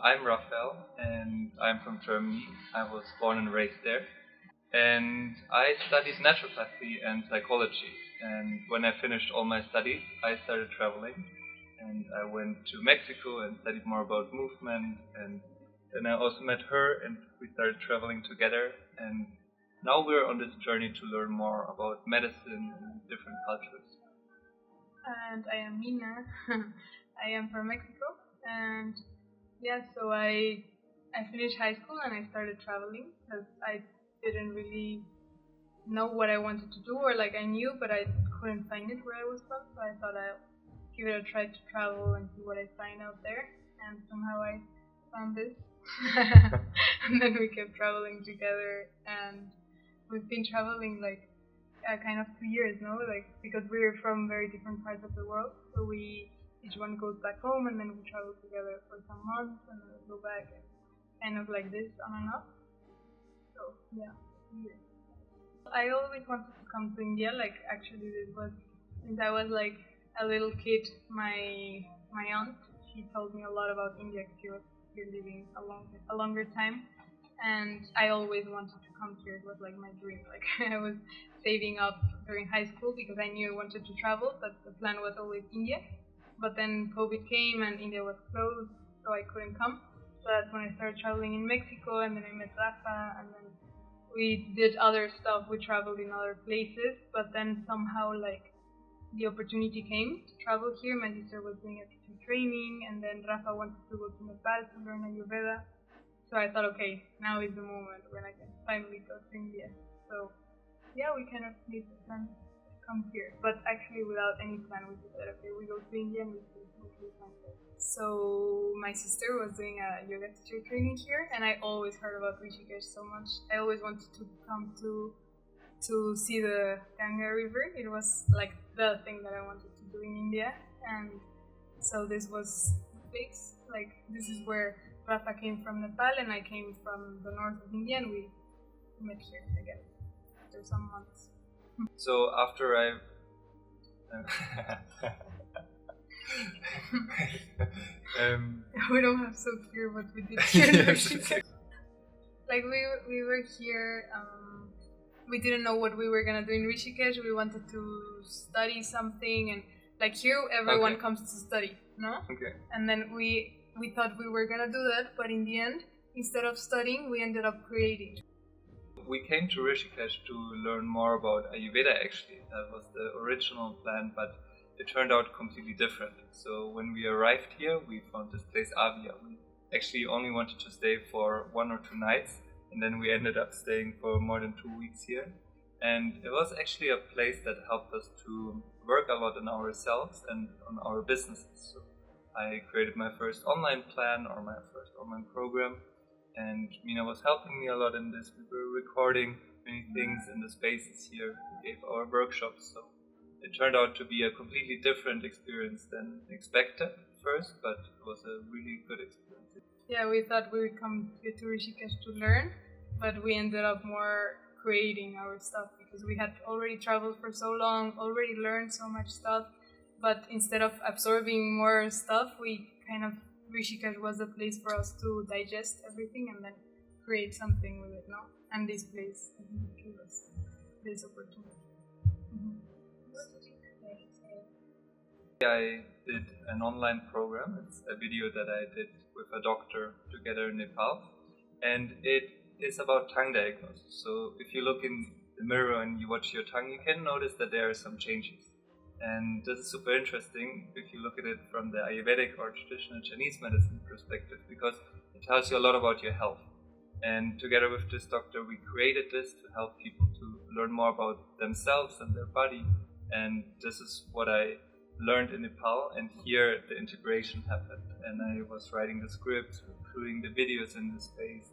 I'm Raphael and I'm from Germany. I was born and raised there. And I studied naturopathy and psychology. And when I finished all my studies, I started traveling. And I went to Mexico and studied more about movement. And then I also met her and we started traveling together. And now we're on this journey to learn more about medicine and different cultures. And I am Mina. I am from Mexico, and yeah, so I finished high school and I started traveling because I didn't really know what I wanted to do, or like I knew but I couldn't find it where I was from, so I thought I'll give it a try to travel and see what I find out there, and somehow I found this. And then we kept traveling together, and we've been traveling like kind of 2 years, no? Like because we're from very different parts of the world, so we each one goes back home and then we travel together for some months and then we go back, and kind of like this on and off. So yeah, 2 years. I always wanted to come to India. Like actually, this was since I was like a little kid. My aunt, she told me a lot about India because she was here living a longer time, and I always wanted to come here. It was like my dream. Like I was saving up during high school because I knew I wanted to travel, but the plan was always India. But then COVID came and India was closed, so I couldn't come. So that's when I started traveling in Mexico, and then I met Rafa, and then we did other stuff. We traveled in other places, but then somehow like the opportunity came to travel here. My sister was doing a teacher training, and then Rafa wanted to go to Nepal to learn Ayurveda. So I thought, okay, now is the moment when I can finally go to India. So yeah, we kind of made the plan to come here, but actually without any plan. We just said, okay, we go to India and we see what we find there. So my sister was doing a yoga teacher training here, and I always heard about Rishikesh so much. I always wanted to come to see the Ganga River. It was like the thing that I wanted to do in India, and so this was the place. Like this is where Rafa came from Nepal and I came from the north of India, and we met here again after some months. So after I We don't have so clear what we did here in yes, Rishikesh. Like we were here. We didn't know what we were gonna do in Rishikesh. We wanted to study something, and like here everyone Okay. comes to study, no? okay. And then we thought we were gonna do that, but in the end, instead of studying, we ended up creating. We came to Rishikesh to learn more about Ayurveda actually. That was the original plan, but it turned out completely different. So when we arrived here, we found this place Avia. We actually only wanted to stay for 1 or 2 nights, and then we ended up staying for more than 2 weeks here. And it was actually a place that helped us to work a lot on ourselves and on our businesses. So I created my first online plan or my first online program, and Mina was helping me a lot in this. We were recording many things in the spaces here. We gave our workshops, so it turned out to be a completely different experience than expected at first, but it was a really good experience. Yeah, we thought we would come here to Rishikesh to learn, but we ended up more creating our stuff because we had already traveled for so long, already learned so much stuff, but instead of absorbing more stuff, we kind of Rishikesh was a place for us to digest everything and then create something with it, no? And this place I think gave us this opportunity. I did an online program. It's a video that I did with a doctor together in Nepal, and it is about tongue diagnosis. So if you look in the mirror and you watch your tongue, you can notice that there are some changes. And this is super interesting if you look at it from the Ayurvedic or traditional Chinese medicine perspective, because it tells you a lot about your health. And together with this doctor, we created this to help people to learn more about themselves and their body. And this is what I learned in Nepal, and here the integration happened. And I was writing the scripts, including the videos in the space,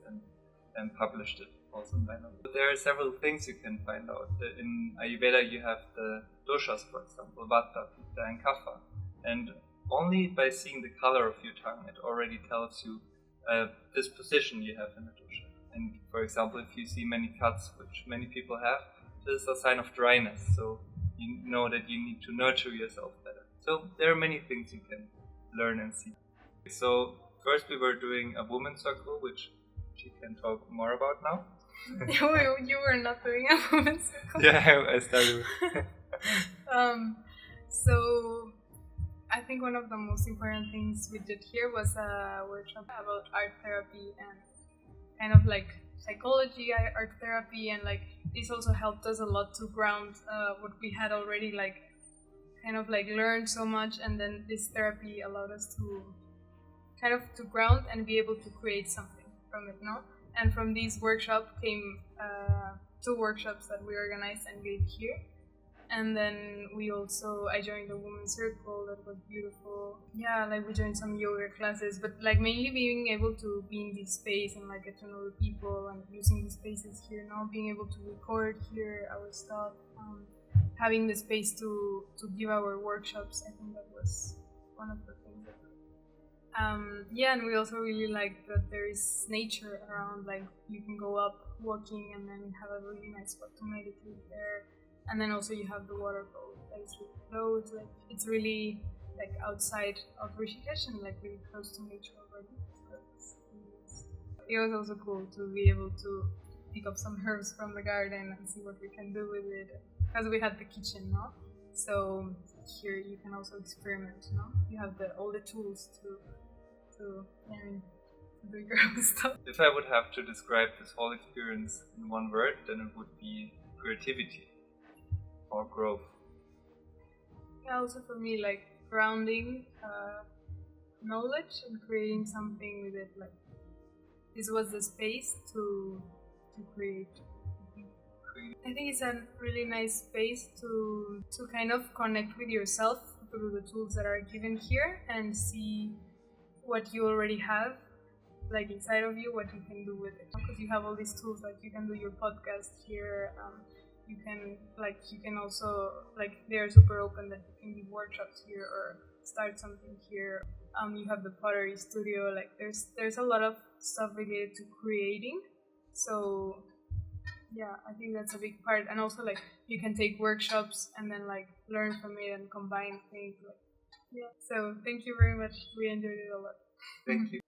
and published it also finally. But there are several things you can find out. In Ayurveda you have the doshas, for example, Vata, Pitta and Kapha. And only by seeing the color of your tongue, it already tells you this position you have in the dosha. And for example, if you see many cuts, which many people have, this is a sign of dryness. So you know that you need to nurture yourself better. So there are many things you can learn and see. So first we were doing a women's circle, which she can talk more about now. You were not doing a women's circle. Yeah, I started. So I think one of the most important things we did here was a workshop about art therapy and kind of like psychology, art therapy, and like this also helped us a lot to ground what we had already like kind of like learned so much, and then this therapy allowed us to kind of to ground and be able to create something from it, no? And from this workshop came 2 workshops that we organized and gave here. And then I joined the women's circle. That was beautiful. Yeah, like we joined some yoga classes, but like mainly being able to be in this space and like get to know the people and using the spaces here now, being able to record here our stuff, having the space to give our workshops. I think that was one of the things that yeah, and we also really like that there is nature around, like you can go up walking and then have a really nice spot to meditate there. And then also you have the waterfall that is really close, like it's really like outside of Rishikesh and like really close to nature already. So it was also cool to be able to pick up some herbs from the garden and see what we can do with it. Because we had the kitchen, no? So here you can also experiment, no? You have all the tools to do your own stuff. If I would have to describe this whole experience in one word, then it would be creativity. Or growth. Yeah, also for me, like grounding knowledge and creating something with it. Like this was the space to create. I think it's a really nice space to kind of connect with yourself through the tools that are given here and see what you already have, like inside of you, what you can do with it. Because you have all these tools, like you can do your podcast here. You can also, like, they're super open that you can give workshops here or start something here. You have the pottery studio, like there's a lot of stuff related to creating. So yeah, I think that's a big part. And also like you can take workshops and then like learn from it and combine things. Like, yeah. So thank you very much. We enjoyed it a lot. Thank you.